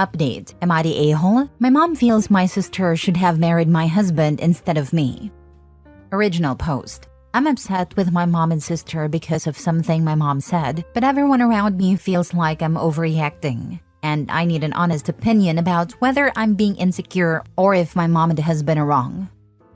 Update: am I the a-hole? My mom feels my sister should have married my husband instead of me. Original post: I'm upset with my mom and sister because of something my mom said, but everyone around me feels like I'm overreacting. And I need an honest opinion about whether I'm being insecure or if my mom and husband are wrong.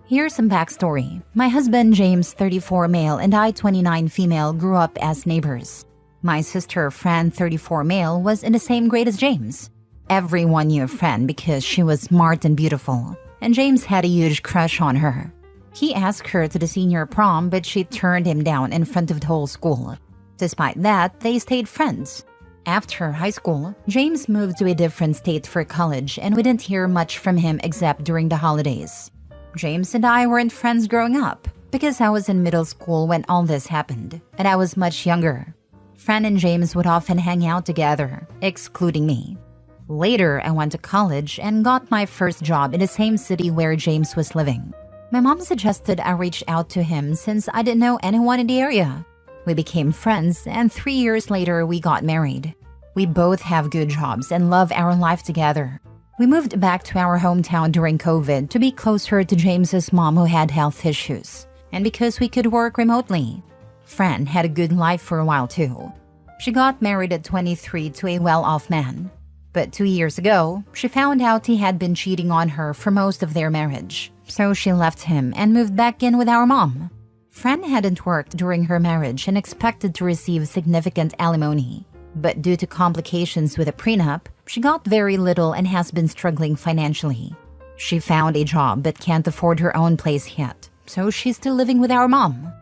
Here's some backstory. My husband, James, 34 male, and I, 29 female, grew up as neighbors. My sister, Fran, 34 male, was in the same grade as James. Everyone knew Fran because she was smart and beautiful, and James had a huge crush on her. He asked her to the senior prom, but she turned him down in front of the whole school. Despite that, they stayed friends. After high school, James moved to a different state for college, and we didn't hear much from him except during the holidays. James and I weren't friends growing up because I was in middle school when all this happened, and I was much younger. Fran and James would often hang out together, excluding me. Later, I went to college and got my first job in the same city where James was living. My mom suggested I reach out to him since I didn't know anyone in the area. We became friends, and 3 years later, we got married. We both have good jobs and love our life together. We moved back to our hometown during COVID to be closer to James's mom who had health issues, and because we could work remotely. Fran had a good life for a while too. She got married at 23 to a well-off man. But 2 years ago, she found out he had been cheating on her for most of their marriage. So she left him and moved back in with our mom. Fran hadn't worked during her marriage and expected to receive significant alimony. But due to complications with a prenup, she got very little and has been struggling financially. She found a job but can't afford her own place yet, so she's still living with our mom.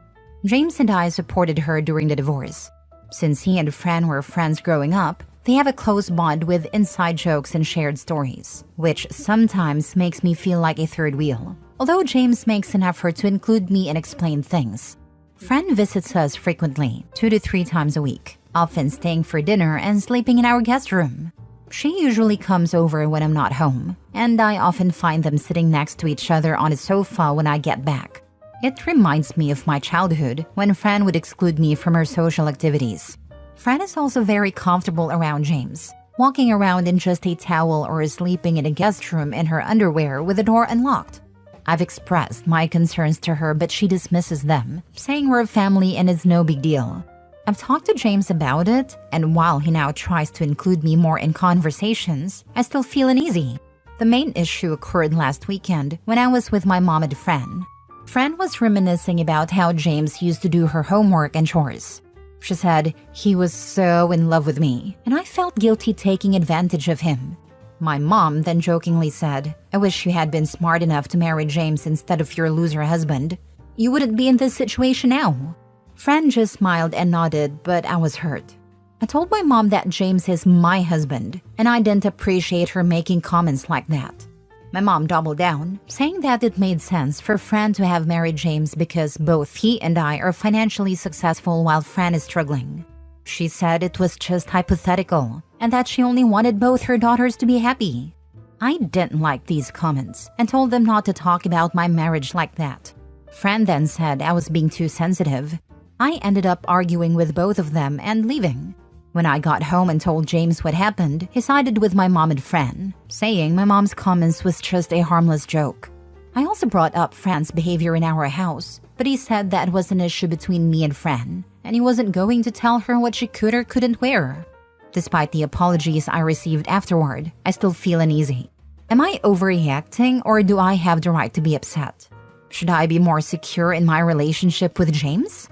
James and I supported her during the divorce. Since he and Fran were friends growing up, they have a close bond with inside jokes and shared stories, which sometimes makes me feel like a third wheel. Although James makes an effort to include me and explain things. Fran visits us frequently, 2 to 3 times a week, often staying for dinner and sleeping in our guest room. She usually comes over when I'm not home, and I often find them sitting next to each other on a sofa when I get back. It reminds me of my childhood when Fran would exclude me from her social activities. Fran is also very comfortable around James, walking around in just a towel or sleeping in a guest room in her underwear with the door unlocked. I've expressed my concerns to her, but she dismisses them, saying we're a family and it's no big deal. I've talked to James about it, and while he now tries to include me more in conversations, I still feel uneasy. The main issue occurred last weekend when I was with my mom and Fran. Fran was reminiscing about how James used to do her homework and chores. She said he was so in love with me, and I felt guilty taking advantage of him. My mom then jokingly said, I wish you had been smart enough to marry James instead of your loser husband. You wouldn't be in this situation now. Fran just smiled and nodded, but I was hurt. I told my mom that James is my husband, and I didn't appreciate her making comments like that. My mom doubled down, saying that it made sense for Fran to have married James because both he and I are financially successful while Fran is struggling. She said it was just hypothetical and that she only wanted both her daughters to be happy. I didn't like these comments and told them not to talk about my marriage like that. Fran then said I was being too sensitive. I ended up arguing with both of them and leaving. When I got home and told James what happened, he sided with my mom and Fran, saying my mom's comments was just a harmless joke. I also brought up Fran's behavior in our house, but he said that was an issue between me and Fran, and he wasn't going to tell her what she could or couldn't wear. Despite the apologies I received afterward, I still feel uneasy. Am I overreacting, or do I have the right to be upset? Should I be more secure in my relationship with James?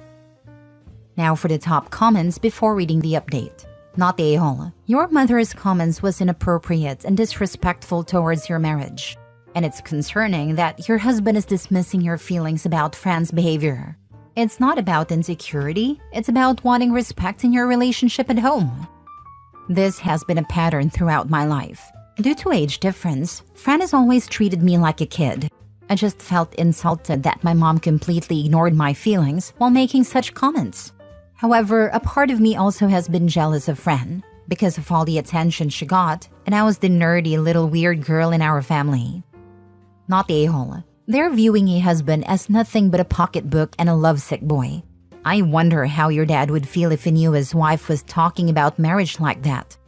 Now for the top comments before reading the update. Not the a-hole. Your mother's comments was inappropriate and disrespectful towards your marriage. And it's concerning that your husband is dismissing your feelings about Fran's behavior. It's not about insecurity, it's about wanting respect in your relationship at home. This has been a pattern throughout my life. Due to age difference, Fran has always treated me like a kid. I just felt insulted that my mom completely ignored my feelings while making such comments. However, a part of me also has been jealous of Fran because of all the attention she got, and I was the nerdy little weird girl in our family. Not the a-hole. They're viewing a husband as nothing but a pocketbook and a lovesick boy. I wonder how your dad would feel if he knew his wife was talking about marriage like that.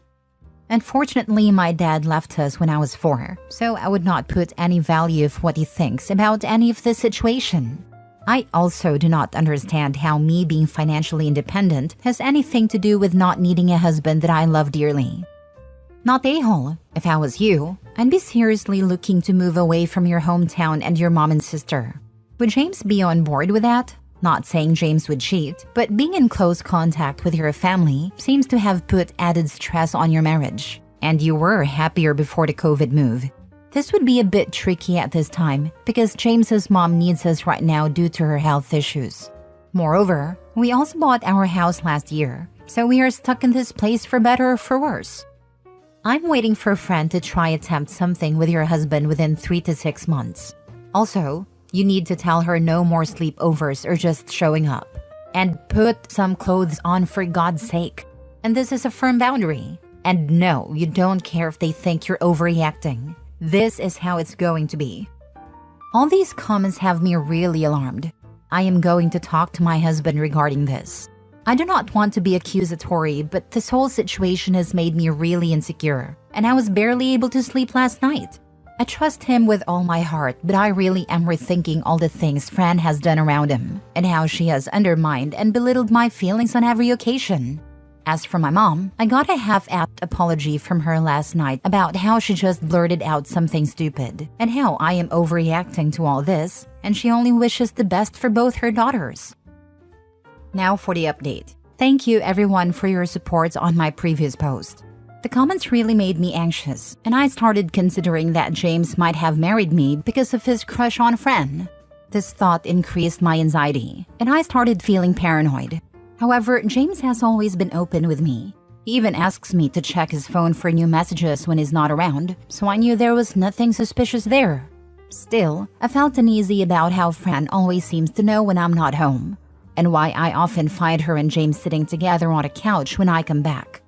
Unfortunately, my dad left us when I was 4, so I would not put any value of what he thinks about any of this situation. I also do not understand how me being financially independent has anything to do with not needing a husband that I love dearly. Not a-hole. If I was you, I'd be seriously looking to move away from your hometown and your mom and sister. Would James be on board with that? Not saying James would cheat, but being in close contact with your family seems to have put added stress on your marriage. And you were happier before the COVID move. This would be a bit tricky at this time because James's mom needs us right now due to her health issues. Moreover, we also bought our house last year, so we are stuck in this place for better or for worse. I'm waiting for a friend to try attempt something with your husband within 3 to 6 months. Also, you need to tell her no more sleepovers or just showing up. And put some clothes on for God's sake. And this is a firm boundary. And no, you don't care if they think you're overreacting. This is how it's going to be. All these comments have me really alarmed. I am going to talk to my husband regarding this. I do not want to be accusatory, but this whole situation has made me really insecure, and I was barely able to sleep last night. I trust him with all my heart, but I really am rethinking all the things Fran has done around him, and how she has undermined and belittled my feelings on every occasion. As for my mom, I got a half-apt apology from her last night about how she just blurted out something stupid, and how I am overreacting to all this, and she only wishes the best for both her daughters. Now for the update. Thank you everyone for your support on my previous post. The comments really made me anxious, and I started considering that James might have married me because of his crush on Fran. This thought increased my anxiety, and I started feeling paranoid. However, James has always been open with me. He even asks me to check his phone for new messages when he's not around, so I knew there was nothing suspicious there. Still, I felt uneasy about how Fran always seems to know when I'm not home, and why I often find her and James sitting together on a couch when I come back.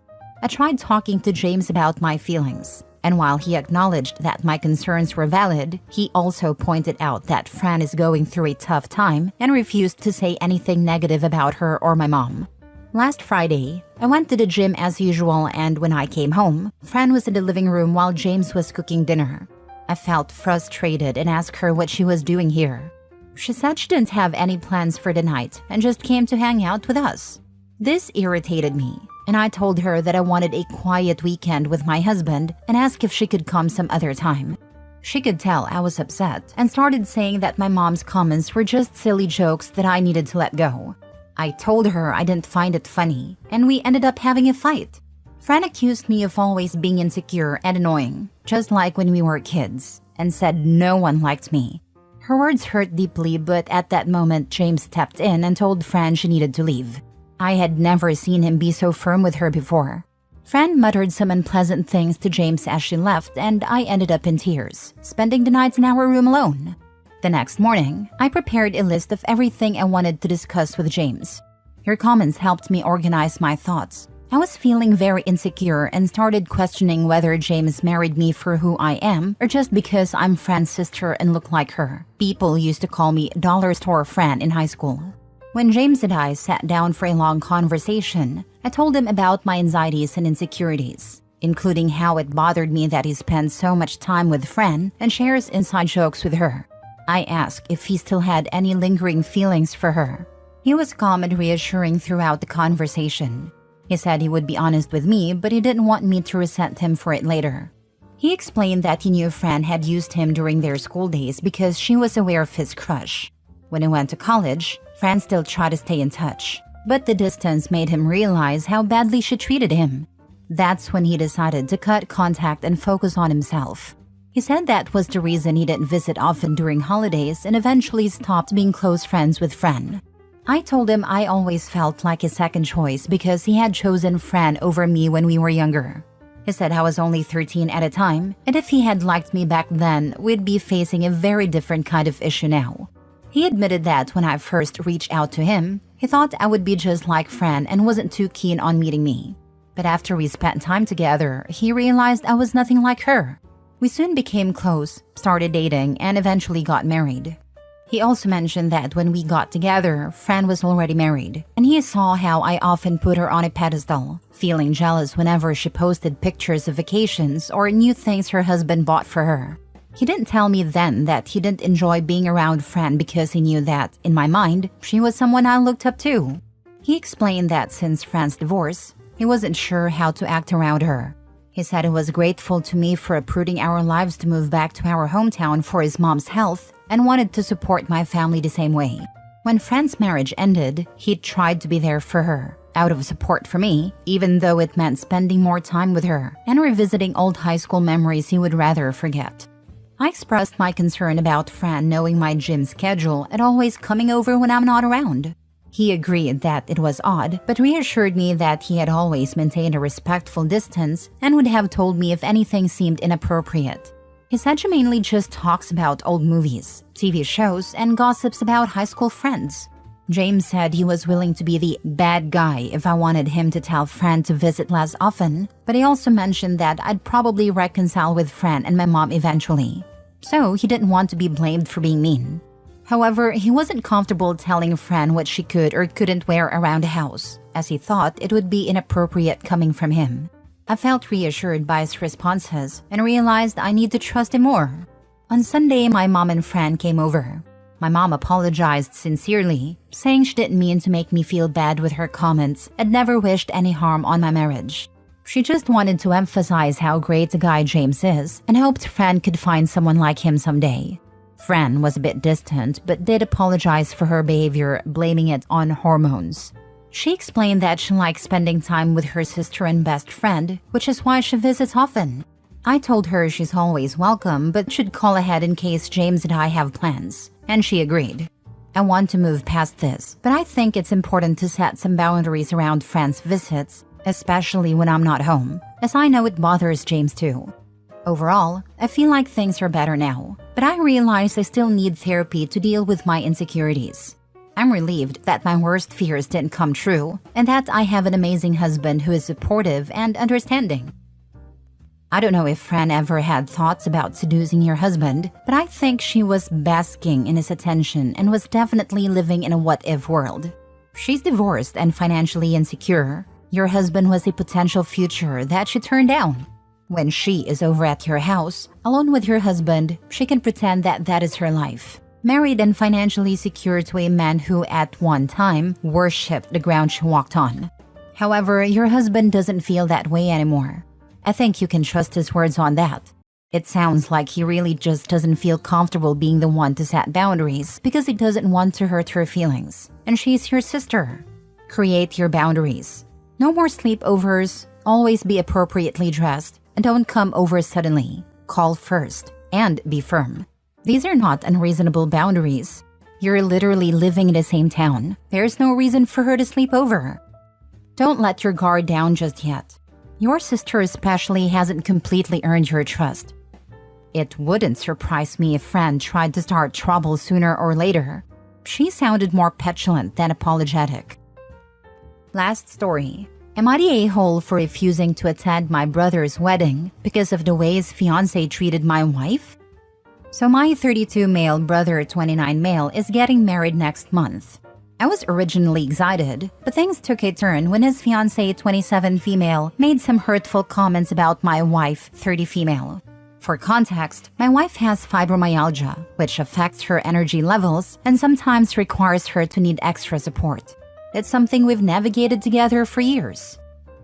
I tried talking to James about my feelings, and while he acknowledged that my concerns were valid, he also pointed out that Fran is going through a tough time and refused to say anything negative about her or my mom. Last Friday, I went to the gym as usual, and when I came home, Fran was in the living room while James was cooking dinner. I felt frustrated and asked her what she was doing here. She said she didn't have any plans for the night and just came to hang out with us. This irritated me, and I told her that I wanted a quiet weekend with my husband and asked if she could come some other time. She could tell I was upset and started saying that my mom's comments were just silly jokes that I needed to let go. I told her I didn't find it funny, and we ended up having a fight. Fran accused me of always being insecure and annoying, just like when we were kids, and said no one liked me. Her words hurt deeply, but at that moment James stepped in and told Fran she needed to leave. I had never seen him be so firm with her before. Fran muttered some unpleasant things to James as she left, and I ended up in tears, spending the night in our room alone. The next morning, I prepared a list of everything I wanted to discuss with James. Your comments helped me organize my thoughts. I was feeling very insecure and started questioning whether James married me for who I am or just because I'm Fran's sister and look like her. People used to call me Dollar Store Fran in high school. When James and I sat down for a long conversation, I told him about my anxieties and insecurities, including how it bothered me that he spends so much time with Fran and shares inside jokes with her. I asked if he still had any lingering feelings for her. He was calm and reassuring throughout the conversation. He said he would be honest with me, but he didn't want me to resent him for it later. He explained that he knew Fran had used him during their school days because she was aware of his crush. When he went to college, Fran still tried to stay in touch, but the distance made him realize how badly she treated him. That's when he decided to cut contact and focus on himself. He said that was the reason he didn't visit often during holidays and eventually stopped being close friends with Fran. I told him I always felt like his second choice because he had chosen Fran over me when we were younger. He said I was only 13 at a time, and if he had liked me back then, we'd be facing a very different kind of issue now. He admitted that when I first reached out to him, he thought I would be just like Fran and wasn't too keen on meeting me. But after we spent time together, he realized I was nothing like her. We soon became close, started dating, and eventually got married. He also mentioned that when we got together, Fran was already married, and he saw how I often put her on a pedestal, feeling jealous whenever she posted pictures of vacations or new things her husband bought for her. He didn't tell me then that he didn't enjoy being around Fran because he knew that, in my mind, she was someone I looked up to. He explained that since Fran's divorce, he wasn't sure how to act around her. He said he was grateful to me for uprooting our lives to move back to our hometown for his mom's health and wanted to support my family the same way. When Fran's marriage ended, he tried to be there for her, out of support for me, even though it meant spending more time with her and revisiting old high school memories he would rather forget. I expressed my concern about Fran knowing my gym schedule and always coming over when I'm not around. He agreed that it was odd, but reassured me that he had always maintained a respectful distance and would have told me if anything seemed inappropriate. He said she mainly just talks about old movies, TV shows, and gossips about high school friends. James said he was willing to be the bad guy if I wanted him to tell Fran to visit less often, but he also mentioned that I'd probably reconcile with Fran and my mom eventually. So he didn't want to be blamed for being mean. However, he wasn't comfortable telling Fran what she could or couldn't wear around the house, as he thought it would be inappropriate coming from him. I felt reassured by his responses and realized I need to trust him more. On Sunday, my mom and Fran came over. My mom apologized sincerely, saying she didn't mean to make me feel bad with her comments and never wished any harm on my marriage. She just wanted to emphasize how great a guy James is and hoped Fran could find someone like him someday. Fran was a bit distant but did apologize for her behavior, blaming it on hormones. She explained that she likes spending time with her sister and best friend, which is why she visits often. I told her she's always welcome but should call ahead in case James and I have plans, and she agreed. I want to move past this, but I think it's important to set some boundaries around Fran's visits, especially when I'm not home, as I know it bothers James too. Overall, I feel like things are better now, but I realize I still need therapy to deal with my insecurities. I'm relieved that my worst fears didn't come true and that I have an amazing husband who is supportive and understanding. I don't know if Fran ever had thoughts about seducing your husband, but I think she was basking in his attention and was definitely living in a what-if world. She's divorced and financially insecure. Your husband was a potential future that she turned down. When she is over at your house, alone with your husband, she can pretend that that is her life. Married and financially secure to a man who at one time worshipped the ground she walked on. However, your husband doesn't feel that way anymore. I think you can trust his words on that. It sounds like he really just doesn't feel comfortable being the one to set boundaries because he doesn't want to hurt her feelings. And she's your sister. Create your boundaries. No more sleepovers, always be appropriately dressed, and don't come over suddenly. Call first, and be firm. These are not unreasonable boundaries. You're literally living in the same town. There's no reason for her to sleep over. Don't let your guard down just yet. Your sister especially hasn't completely earned your trust. It wouldn't surprise me if Fran tried to start trouble sooner or later. She sounded more petulant than apologetic. Last story. Am I the a-hole for refusing to attend my brother's wedding because of the way his fiancé treated my wife? So my 32 male brother 29 male is getting married next month. I was originally excited, but things took a turn when his fiancé 27 female made some hurtful comments about my wife 30 female. For context, my wife has fibromyalgia, which affects her energy levels and sometimes requires her to need extra support. It's something we've navigated together for years.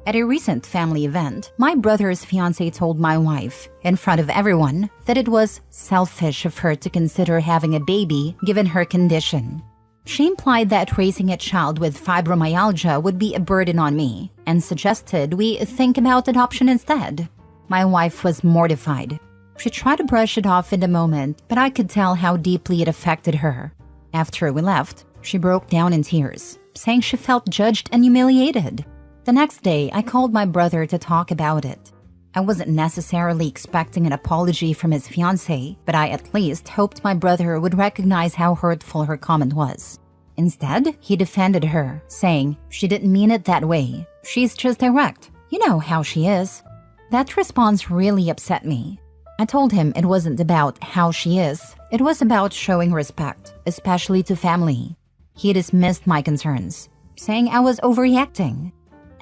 At a recent family event, my brother's fiancé told my wife, in front of everyone, that it was selfish of her to consider having a baby given her condition. She implied that raising a child with fibromyalgia would be a burden on me, and suggested we think about adoption instead. My wife was mortified. She tried to brush it off in the moment, but I could tell how deeply it affected her. After we left, she broke down in tears, saying she felt judged and humiliated. The next day, I called my brother to talk about it. I wasn't necessarily expecting an apology from his fiancé, but I at least hoped my brother would recognize how hurtful her comment was. Instead, he defended her, saying she didn't mean it that way. She's just direct. You know how she is. That response really upset me. I told him it wasn't about how she is, It was about showing respect, especially to family. He dismissed my concerns, saying I was overreacting.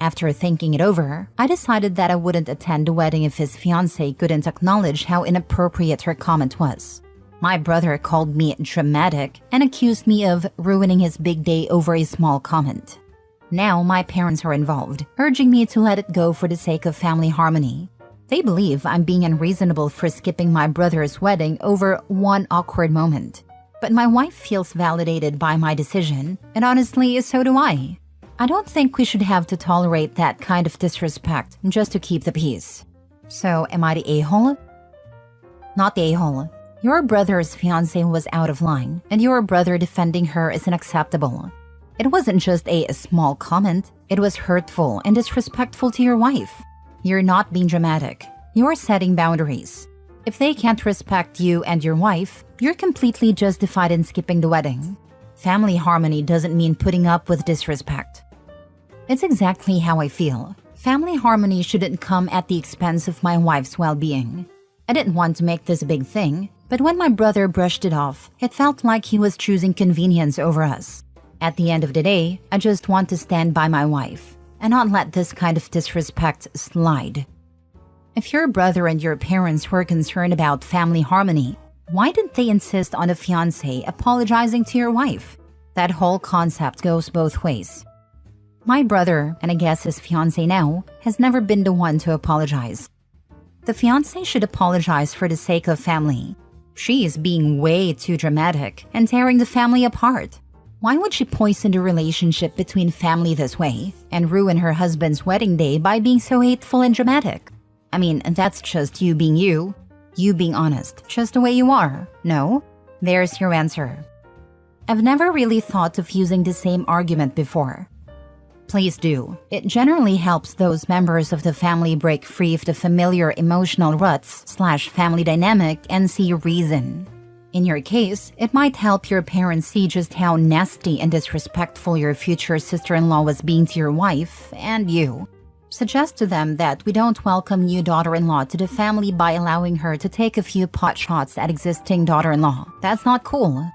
After thinking it over, I decided that I wouldn't attend the wedding if his fiancée couldn't acknowledge how inappropriate her comment was. My brother called me dramatic and accused me of ruining his big day over a small comment. Now my parents are involved, urging me to let it go for the sake of family harmony. They believe I'm being unreasonable for skipping my brother's wedding over one awkward moment. But my wife feels validated by my decision, and honestly, so do I. I don't think we should have to tolerate that kind of disrespect just to keep the peace. So, am I the a-hole? Not the a-hole. Your brother's fiancée was out of line, and your brother defending her is unacceptable. It wasn't just a small comment, it was hurtful and disrespectful to your wife. You're not being dramatic. You're setting boundaries. If they can't respect you and your wife, you're completely justified in skipping the wedding. Family harmony doesn't mean putting up with disrespect. It's exactly how I feel. Family harmony shouldn't come at the expense of my wife's well-being. I didn't want to make this a big thing, but when my brother brushed it off, it felt like he was choosing convenience over us. At the end of the day, I just want to stand by my wife and not let this kind of disrespect slide. If your brother and your parents were concerned about family harmony, why didn't they insist on the fiancé apologizing to your wife? That whole concept goes both ways. My brother, and I guess his fiancé now, has never been the one to apologize. The fiancé should apologize for the sake of family. She is being way too dramatic and tearing the family apart. Why would she poison the relationship between family this way and ruin her husband's wedding day by being so hateful and dramatic? I mean, that's just you being you. You being honest, just the way you are. No? There's your answer. I've never really thought of using the same argument before. Please do. It generally helps those members of the family break free of the familiar emotional ruts/family dynamic and see reason. In your case, it might help your parents see just how nasty and disrespectful your future sister-in-law was being to your wife and you. Suggest to them that we don't welcome new daughter-in-law to the family by allowing her to take a few pot shots at existing daughter-in-law. That's not cool.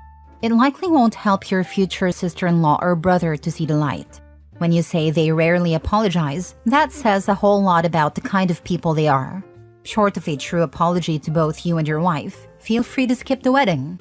It likely won't help your future sister-in-law or brother to see the light. When you say they rarely apologize, that says a whole lot about the kind of people they are. Short of a true apology to both you and your wife, feel free to skip the wedding.